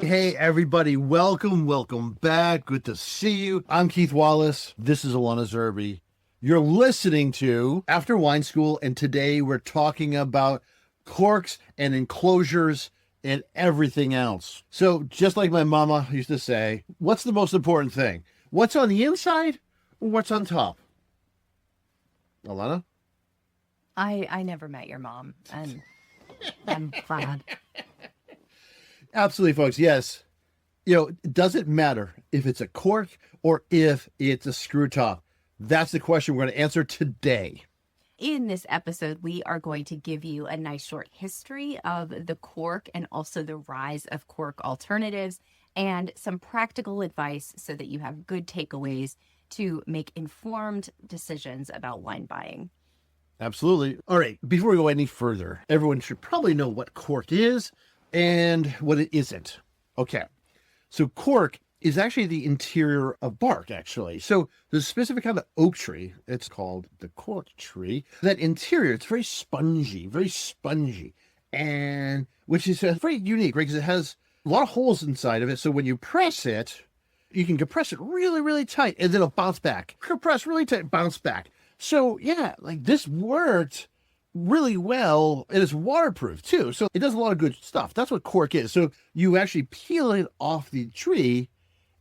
Hey, everybody. Welcome back. Good to see you. I'm Keith Wallace. This is Alana Zerbe. You're listening to After Wine School, and today we're talking about corks and enclosures and everything else. So just like my mama used to say, what's the most important thing? What's on the inside or what's on top? Alana? I never met your mom, and I'm glad. Absolutely, folks. Yes. It doesn't matter if it's a cork or if it's a screw top. That's the question we're going to answer today. In this episode, we are going to give you a nice short history of the cork and also the rise of cork alternatives and some practical advice so that you have good takeaways to make informed decisions about wine buying. Absolutely. All right. Before we go any further, everyone should probably know what cork is and what it isn't. Okay. So cork is actually the interior of bark, actually. So there's a specific kind of oak tree. It's called the cork tree. That interior, it's very spongy. And which is very unique, right? Because it has a lot of holes inside of it. So when you press it, you can compress it really, really tight and then it'll bounce back. Compress really tight, bounce back. So yeah, like this worked really well, and it's waterproof too. So it does a lot of good stuff. That's what cork is. So you actually peel it off the tree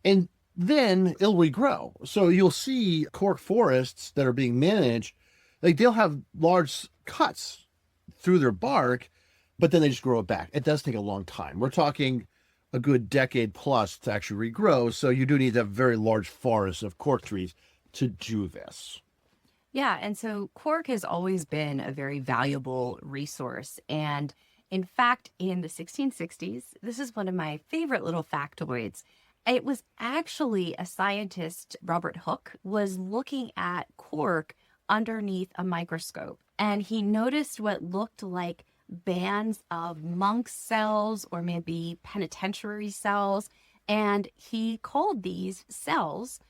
and then it'll regrow. So you'll see cork forests that are being managed, like they'll have large cuts through their bark, but then they just grow it back. It does take a long time. We're talking a good decade plus to actually regrow. So you do need to have very large forests of cork trees to do this. Yeah, and so cork has always been a very valuable resource. And in fact, in the 1660s, this is one of my favorite little factoids. It was actually a scientist, Robert Hooke, was looking at cork underneath a microscope. And he noticed what looked like bands of monk cells or maybe penitentiary cells. And he called these cells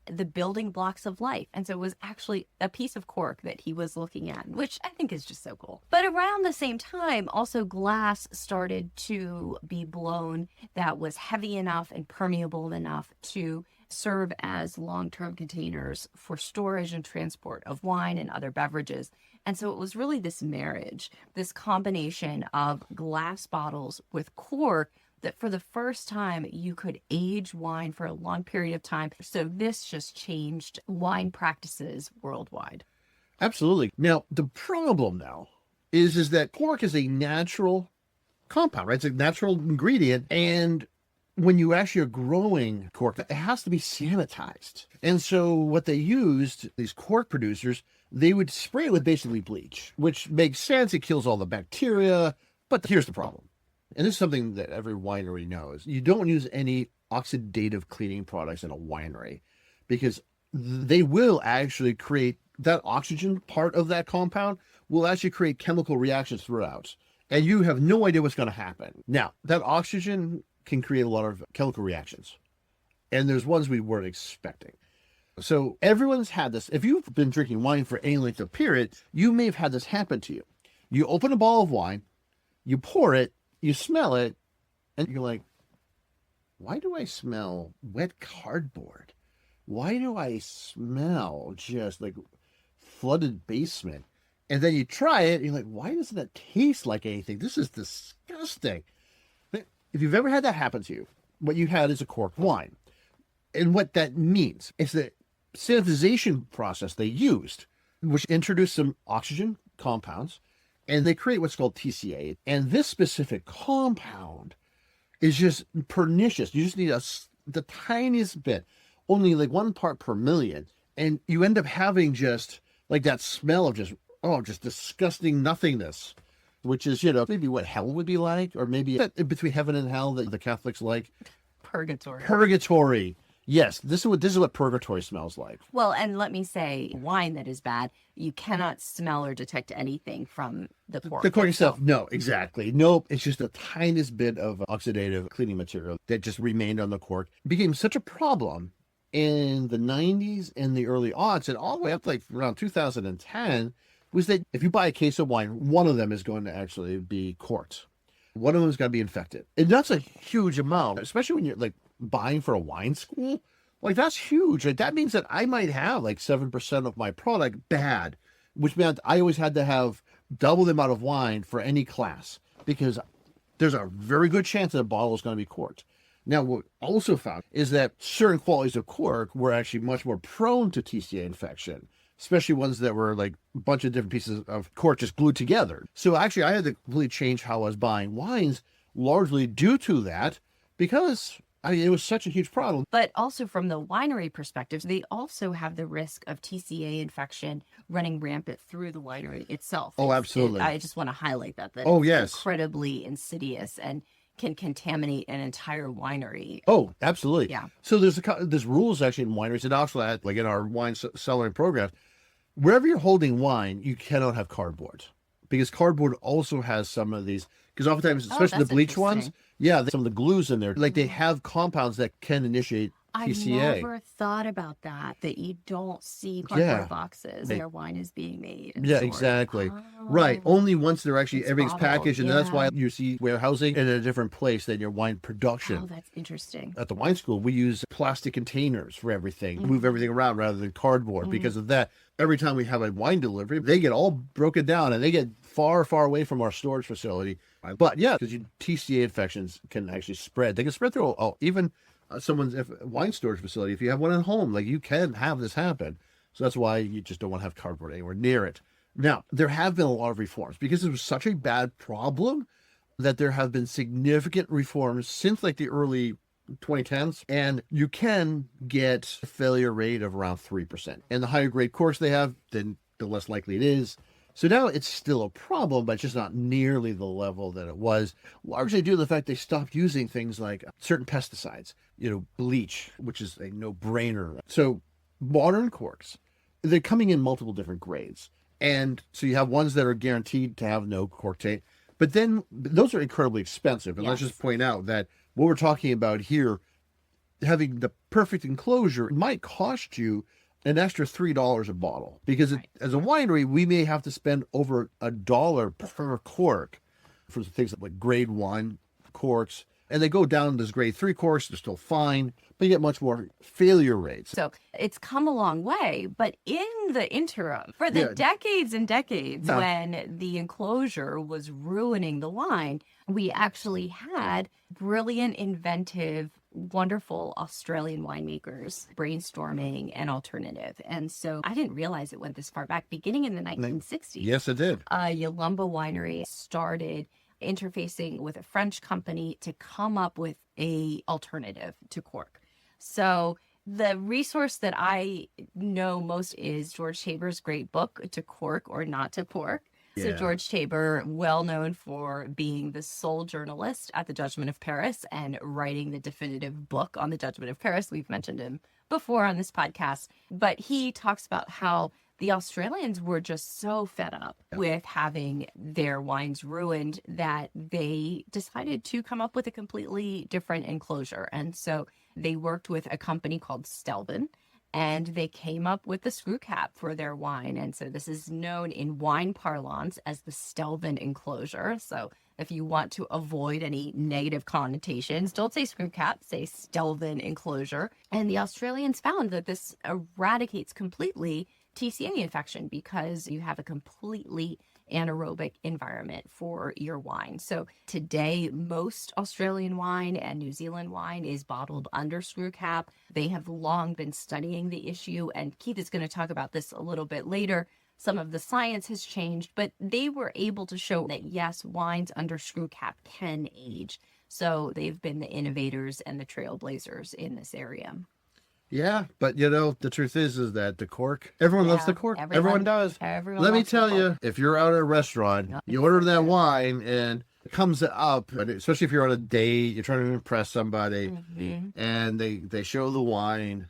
the building blocks of life. And so it was actually a piece of cork that he was looking at, which I think is just so cool. But around the same time, also glass started to be blown that was heavy enough and permeable enough to serve as long-term containers for storage and transport of wine and other beverages. And so it was really this marriage, this combination of glass bottles with cork that for the first time you could age wine for a long period of time. So this just changed wine practices worldwide. Absolutely. Now, the problem now is that cork is a natural compound, right? It's a natural ingredient. And when you actually are growing cork, it has to be sanitized. And so what they used, these cork producers, they would spray it with basically bleach, which makes sense. It kills all the bacteria. But here's the problem. And this is something that every winery knows. You don't use any oxidative cleaning products in a winery because they will actually create that oxygen part of that compound will actually create chemical reactions throughout. And you have no idea what's going to happen. Now, that oxygen can create a lot of chemical reactions. And there's ones we weren't expecting. So everyone's had this. If you've been drinking wine for any length of period, you may have had this happen to you. You open a bottle of wine, you pour it, you smell it, and you're like, why do I smell wet cardboard? Why do I smell just like flooded basement? And then you try it, and you're like, why doesn't it taste like anything? This is disgusting. If you've ever had that happen to you, what you had is a cork wine. And what that means is the sanitization process they used, which introduced some oxygen compounds, and they create what's called TCA. And this specific compound is just pernicious. You just need the tiniest bit, only like 1 part per million. And you end up having just like that smell of just disgusting nothingness, which is, maybe what hell would be like, or maybe between heaven and hell that the Catholics like. Purgatory. Yes, this is what purgatory smells like. Well, and let me say, wine that is bad, you cannot smell or detect anything from the cork. The cork itself, no, exactly. Nope, it's just the tiniest bit of oxidative cleaning material that just remained on the cork. It became such a problem in the 90s and the early aughts, and all the way up to like around 2010, was that if you buy a case of wine, one of them is going to actually be corked. one of them's got to be infected. And that's a huge amount, especially when you're like buying for a wine school. Like that's huge. Like that means that I might have like 7% of my product bad, which meant I always had to have double the amount of wine for any class because there's a very good chance that a bottle is going to be corked. Now, what we also found is that certain qualities of cork were actually much more prone to TCA infection, especially ones that were like a bunch of different pieces of cork just glued together. So actually, I had to completely change how I was buying wines, largely due to that, because it was such a huge problem. But also from the winery perspective, they also have the risk of TCA infection running rampant through the winery itself. Oh, absolutely. I just want to highlight that. Oh, it's yes. incredibly insidious and can contaminate an entire winery. Oh, absolutely. Yeah. So there's rules actually in wineries, and also like in our wine cellaring program, wherever you're holding wine, you cannot have cardboard because cardboard also has some of these. Because oftentimes, especially the bleach ones, some of the glues in there, like they have compounds that can initiate TCA. I never thought about that you don't see cardboard boxes where wine is being made. Yeah, exactly. Right. Only once they're actually, everything's bottled. packaged, and that's why you see warehousing in a different place than your wine production. Oh, that's interesting. At the wine school, we use plastic containers for everything, move everything around rather than cardboard. Because of that, every time we have a wine delivery, they get all broken down and they get far, far away from our storage facility. But yeah, because TCA infections can actually spread. They can spread through even someone's wine storage facility. If you have one at home, like you can have this happen. So that's why you just don't want to have cardboard anywhere near it. Now, there have been a lot of reforms because it was such a bad problem that there have been significant reforms since like the early 2010s, and you can get a failure rate of around 3%. And the higher grade corks they have, then the less likely it is. So now it's still a problem, but it's just not nearly the level that it was, largely due to the fact they stopped using things like certain pesticides, bleach, which is a no-brainer. So modern corks, they're coming in multiple different grades. And so you have ones that are guaranteed to have no cork taint, but then those are incredibly expensive. And let's just point out that what we're talking about here, having the perfect enclosure might cost you an extra $3 a bottle because as a winery, we may have to spend over $1 per cork for things like grade 1 corks. And they go down to grade 3 corks, they're still fine, but you get much more failure rates. So it's come a long way, but in the interim, for the decades and decades when the enclosure was ruining the wine, we actually had brilliant, inventive, wonderful Australian winemakers brainstorming an alternative. And so I didn't realize it went this far back, beginning in the 1960s. Yes, it did. Yalumba Winery started interfacing with a French company to come up with a alternative to cork. So the resource that I know most is George Tabor's great book, To Cork or Not to Cork. So George Tabor, well known for being the sole journalist at the Judgment of Paris and writing the definitive book on the Judgment of Paris. We've mentioned him before on this podcast, but he talks about how the Australians were just so fed up with having their wines ruined that they decided to come up with a completely different enclosure. And so they worked with a company called Delvin, and they came up with the screw cap for their wine. And so this is known in wine parlance as the Delvin enclosure. So if you want to avoid any negative connotations, don't say screw cap, say Delvin enclosure. And the Australians found that this eradicates completely TCA infection because you have a completely anaerobic environment for your wine. So today, most Australian wine and New Zealand wine is bottled under screw cap. They have long been studying the issue, and Keith is going to talk about this a little bit later. Some of the science has changed, but they were able to show that yes, wines under screw cap can age. So they've been the innovators and the trailblazers in this area. Yeah, but the truth is that the cork, everyone loves the cork. Everyone does. Let me tell you, if you're out at a restaurant, you order that wine and it comes up, especially if you're on a date, you're trying to impress somebody, and they show the wine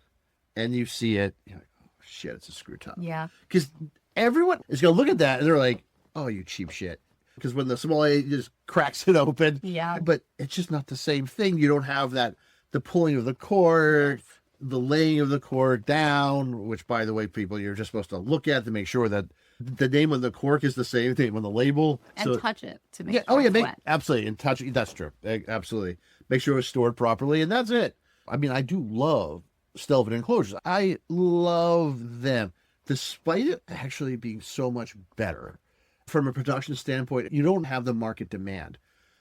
and you see it, you're like, oh shit, it's a screw top. Yeah. Because everyone is going to look at that and they're like, oh, you cheap shit. Because when the sommelier just cracks it open, but it's just not the same thing. You don't have the pulling of the cork, the laying of the cork down, which, by the way, people, you're just supposed to look at to make sure that The name on the cork is the same name on the label. And touch it to make Yeah. sure it's Make wet. absolutely and touch. That's true. Absolutely. Make sure it's stored properly, and that's it. I mean, I do love Delvin Enclosures. I love them, despite it actually being so much better from a production standpoint. You don't have the market demand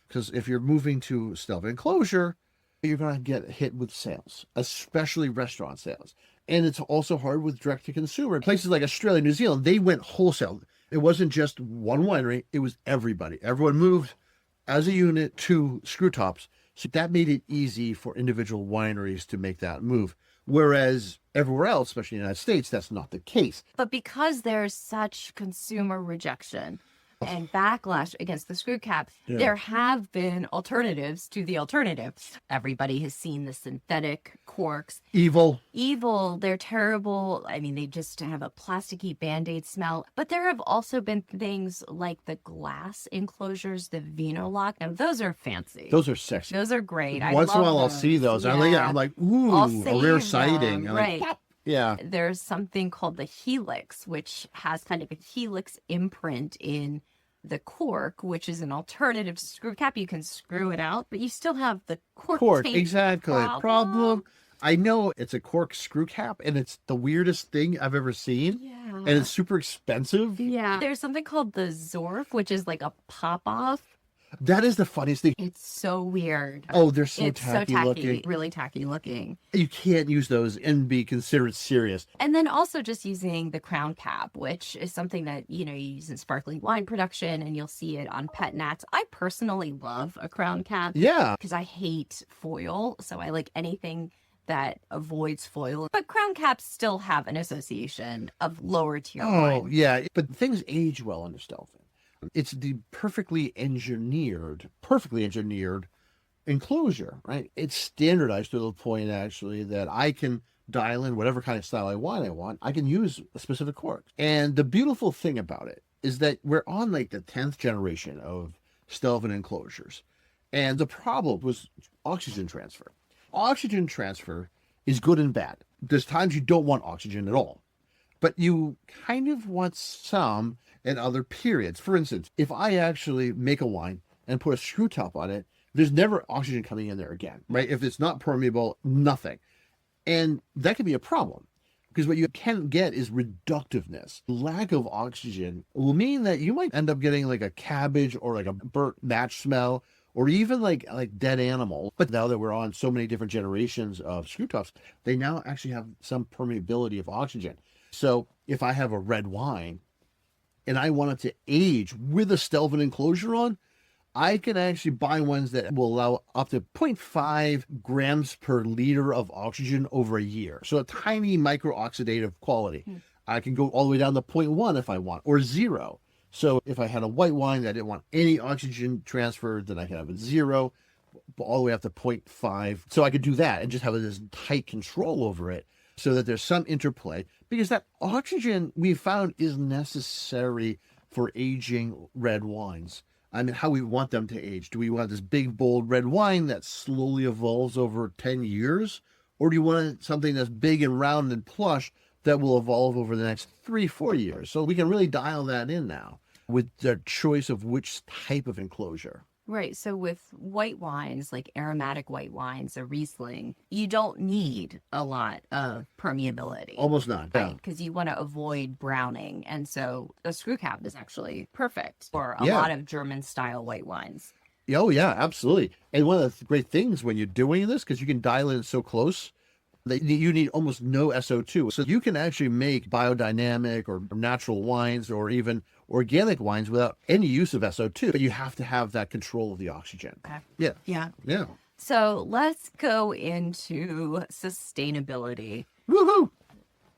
because if you're moving to Delvin Enclosure, you're going to get hit with sales, especially restaurant sales. And it's also hard with direct to consumer. Places like Australia, New Zealand, they went wholesale. It wasn't just one winery, it was everybody. Everyone moved as a unit to screw tops. So that made it easy for individual wineries to make that move. Whereas everywhere else, especially in the United States, that's not the case. But because there's such consumer rejection and backlash against the screw cap, there have been alternatives to the alternatives. Everybody has seen the synthetic corks. Evil. They're terrible. I mean, they just have a plasticky Band-Aid smell. But there have also been things like the glass enclosures, the Vinolock. Now, those are fancy. Those are sexy. Those are great. Once in a while, I'll see those. Yeah. I'm like, ooh, a rare sighting. Them. Right. Like, yeah. There's something called the Helix, which has kind of a Helix imprint in the cork, which is an alternative to screw cap. You can screw it out, but you still have the cork tape exactly. Problem. I know it's a cork screw cap, and it's the weirdest thing I've ever seen. Yeah. And it's super expensive. Yeah. There's something called the Zorf, which is like a pop-off. That is the funniest thing. It's so weird. Oh, they're so it's tacky, so tacky looking. Really tacky looking. You can't use those and be considered serious. And then also just using the crown cap, which is something that, you use in sparkling wine production, and you'll see it on pet nats. I personally love a crown cap. Yeah. Because I hate foil. So I like anything that avoids foil. But crown caps still have an association of lower tier wine. Oh, yeah. But things age well under Delvin. It's the perfectly engineered enclosure, right? It's standardized to the point, actually, that I can dial in whatever kind of style of wine I want. I can use a specific cork. And the beautiful thing about it is that we're on like the 10th generation of Delvin enclosures. And the problem was oxygen transfer. Oxygen transfer is good and bad. There's times you don't want oxygen at all, but you kind of want some in other periods. For instance, if I actually make a wine and put a screw top on it, there's never oxygen coming in there again, right? If it's not permeable, nothing. And that can be a problem because what you can get is reductiveness. Lack of oxygen will mean that you might end up getting like a cabbage or like a burnt match smell, or even like dead animal. But now that we're on so many different generations of screw tops, they now actually have some permeability of oxygen. So if I have a red wine and I want it to age with a Delvin enclosure on, I can actually buy ones that will allow up to 0.5 grams per liter of oxygen over a year. So a tiny micro-oxidative quality. I can go all the way down to 0.1 if I want, or 0. So if I had a white wine that didn't want any oxygen transfer, then I could have a 0, all the way up to 0.5. So I could do that and just have this tight control over it so that there's some interplay, because that oxygen we found is necessary for aging red wines. I mean, how we want them to age. Do we want this big, bold red wine that slowly evolves over 10 years? Or do you want something that's big and round and plush that will evolve over the next 3-4 years? So we can really dial that in now with the choice of which type of enclosure. Right. So with white wines, like aromatic white wines, a Riesling, you don't need a lot of permeability. Almost none. Right. Because you want to avoid browning. And so a screw cap is actually perfect for a Yeah. lot of German style white wines. Oh, yeah, absolutely. And one of the great things when you're doing this, because you can dial in so close, that you need almost no SO2. So you can actually make biodynamic or natural wines or even organic wines without any use of SO2. But you have to have that control of the oxygen. Okay. Yeah. Yeah. Yeah. So let's go into sustainability. Woohoo!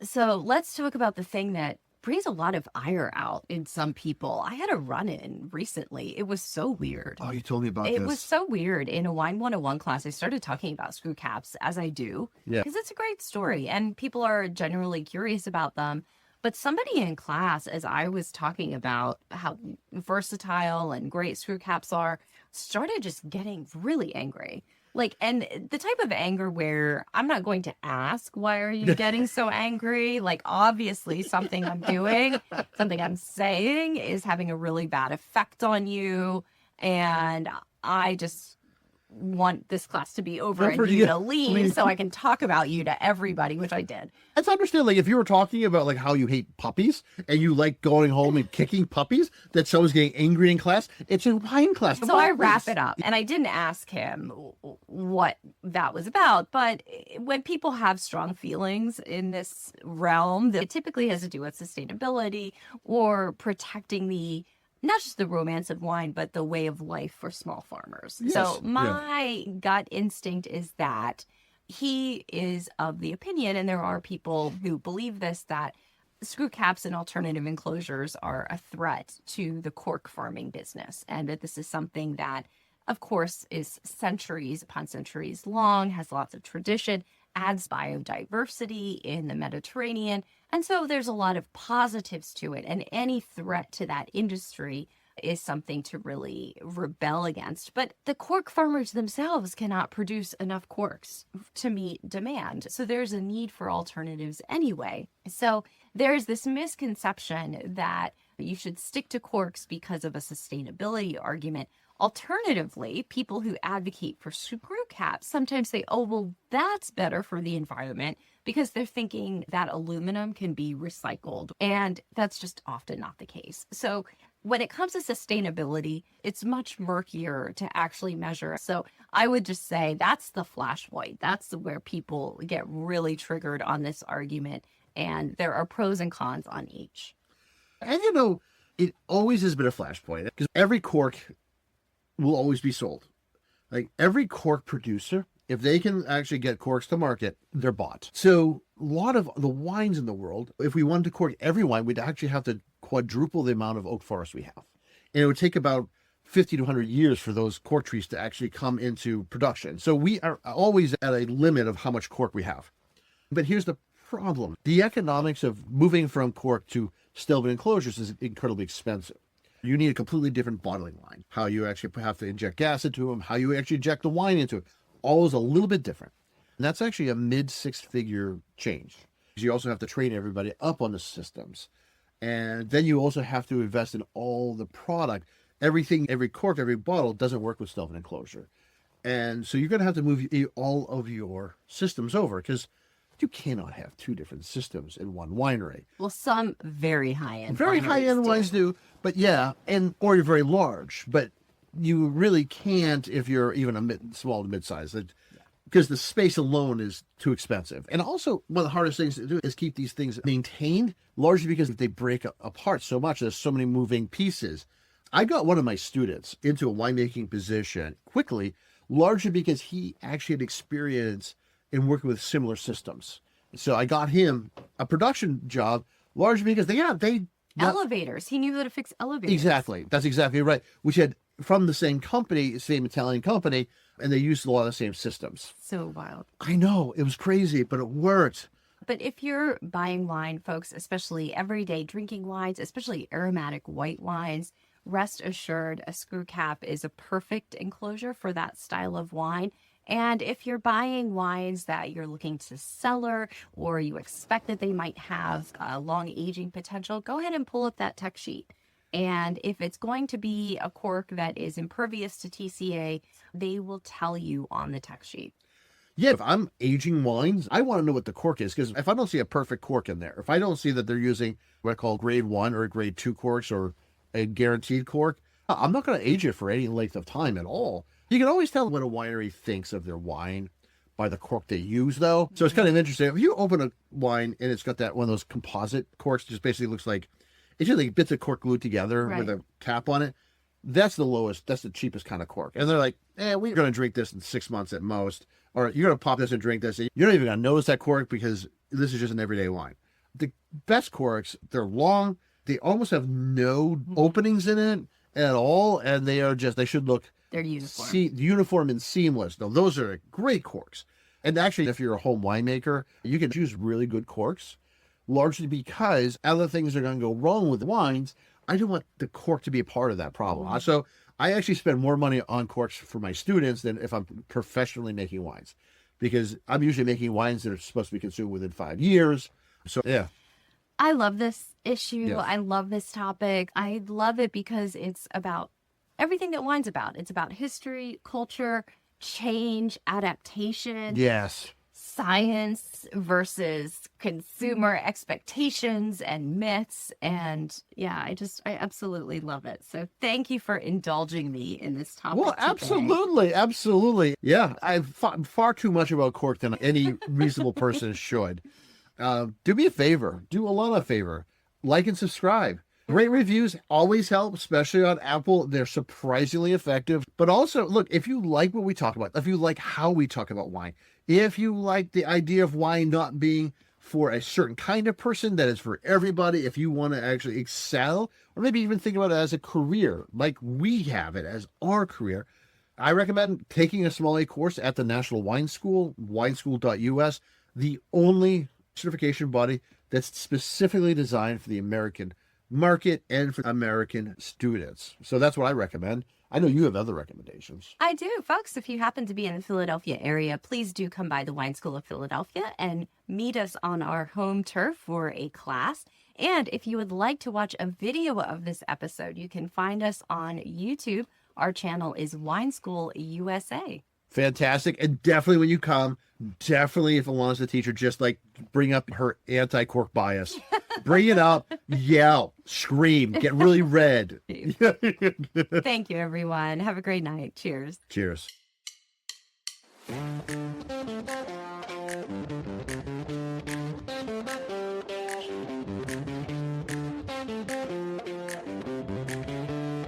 So let's talk about the thing that brings a lot of ire out in some people. I had a run-in recently. It was so weird. Oh, you told me about this. It was so weird. In a Wine 101 class, I started talking about screw caps, as I do, Yeah. because it's a great story and people are genuinely curious about them. But somebody in class, as I was talking about how versatile and great screw caps are, started just getting really angry. Like, and the type of anger where I'm not going to ask, why are you getting so angry? Like, obviously something I'm doing, something I'm saying is having a really bad effect on you. And I just want this class to be over and you to leave so I can talk about you to everybody, which I did. It's understand, like, if you were talking about, like, how you hate puppies and you like going home and kicking puppies, that someone's getting angry in class, it's a wine class. So I wrap it up. And I didn't ask him what that was about. But when people have strong feelings in this realm, it typically has to do with sustainability or protecting not just the romance of wine, but the way of life for small farmers. Yes. So my gut instinct is that he is of the opinion, and there are people who believe this, that screw caps and alternative enclosures are a threat to the cork farming business. And that this is something that, of course, is centuries upon centuries long, has lots of tradition, adds biodiversity in the Mediterranean. And so there's a lot of positives to it. And any threat to that industry is something to really rebel against. But the cork farmers themselves cannot produce enough corks to meet demand. So there's a need for alternatives anyway. So there's this misconception that you should stick to corks because of a sustainability argument. Alternatively, people who advocate for screw caps sometimes say, oh, well, that's better for the environment, because they're thinking that aluminum can be recycled. And that's just often not the case. So when it comes to sustainability, it's much murkier to actually measure. So I would just say that's the flashpoint. That's where people get really triggered on this argument. And there are pros and cons on each. And it always has been a flashpoint, because every cork will always be sold. Like, every cork producer, if they can actually get corks to market, they're bought. So a lot of the wines in the world, if we wanted to cork every wine, we'd actually have to quadruple the amount of oak forest we have. And it would take about 50 to 100 years for those cork trees to actually come into production. So we are always at a limit of how much cork we have. But here's the problem. The economics of moving from cork to Delvin enclosures is incredibly expensive. You need a completely different bottling line. How you actually have to inject gas into them, how you actually inject the wine into it, all is a little bit different. And that's actually a mid-six-figure change. You also have to train everybody up on the systems. And then you also have to invest in all the product. Everything, every cork, every bottle doesn't work with Delvin enclosure. And so you're going to have to move all of your systems over, because you cannot have two different systems in one winery. Well, some very high-end wines do, but yeah, or you're very large, but you really can't if you're even a small to mid-size, because the space alone is too expensive. And also, one of the hardest things to do is keep these things maintained, largely because they break apart so much. There's so many moving pieces. I got one of my students into a winemaking position quickly, largely because he actually had experience in working with similar systems. So I got him a production job, largely because they elevators. He knew how to fix elevators. Exactly. That's exactly right. Which had from the same company, same Italian company, and they used a lot of the same systems. So wild. I know. It was crazy, but it worked. But if you're buying wine, folks, especially everyday drinking wines, especially aromatic white wines, rest assured a screw cap is a perfect enclosure for that style of wine. And if you're buying wines that you're looking to cellar, or you expect that they might have long aging potential, go ahead and pull up that tech sheet. And if it's going to be a cork that is impervious to TCA, they will tell you on the tech sheet. Yeah, if I'm aging wines, I want to know what the cork is, because if I don't see a perfect cork in there, if I don't see that they're using what I call grade 1 or grade 2 corks or a guaranteed cork, I'm not going to age it for any length of time at all. You can always tell what a winery thinks of their wine by the cork they use, though. So it's kind of interesting. If you open a wine and it's got that one of those composite corks, just basically looks like it's just like bits of cork glued together with a cap on it. That's the lowest, that's the cheapest kind of cork. And they're like, we're going to drink this in 6 months at most. Or you're going to pop this and drink this. You're not even going to notice that cork because this is just an everyday wine. The best corks, they're long. They almost have no openings in it at all. And they are just, they should look they're uniform. Uniform and seamless. No, those are great corks. And actually, if you're a home winemaker, you can choose really good corks, largely because other things are going to go wrong with the wines. I don't want the cork to be a part of that problem. So I actually spend more money on corks for my students than if I'm professionally making wines, because I'm usually making wines that are supposed to be consumed within 5 years. So yeah, I love this issue. yes, I love this topic. I love it because it's about everything that wine's about. It's about history, culture, change, adaptation, yes. science versus consumer expectations and myths. And yeah, I absolutely love it. So thank you for indulging me in this topic Well, today. absolutely, absolutely. Yeah, I've thought far too much about cork than any reasonable person should. Do me a favor. Do Alana a favor. Like and subscribe. Great reviews always help, especially on Apple. They're surprisingly effective. But also, look, if you like what we talk about, if you like how we talk about wine, if you like the idea of wine not being for a certain kind of person, that is for everybody, if you want to actually excel, or maybe even think about it as a career, like we have it as our career, I recommend taking a small A course at the National Wine School, wineschool.us, the only certification body that's specifically designed for the American market and for American students. So that's what I recommend. I know you have other recommendations. I do, folks. If you happen to be in the Philadelphia area, please do come by the Wine School of Philadelphia and meet us on our home turf for a class. And if you would like to watch a video of this episode, you can find us on YouTube. Our channel is Wine School USA. Fantastic. And definitely when you come, definitely if Alana's the teacher, just like bring up her anti-cork bias. Bring it up, yell, scream, get really red. Thank you, everyone. Have a great night. Cheers. Cheers.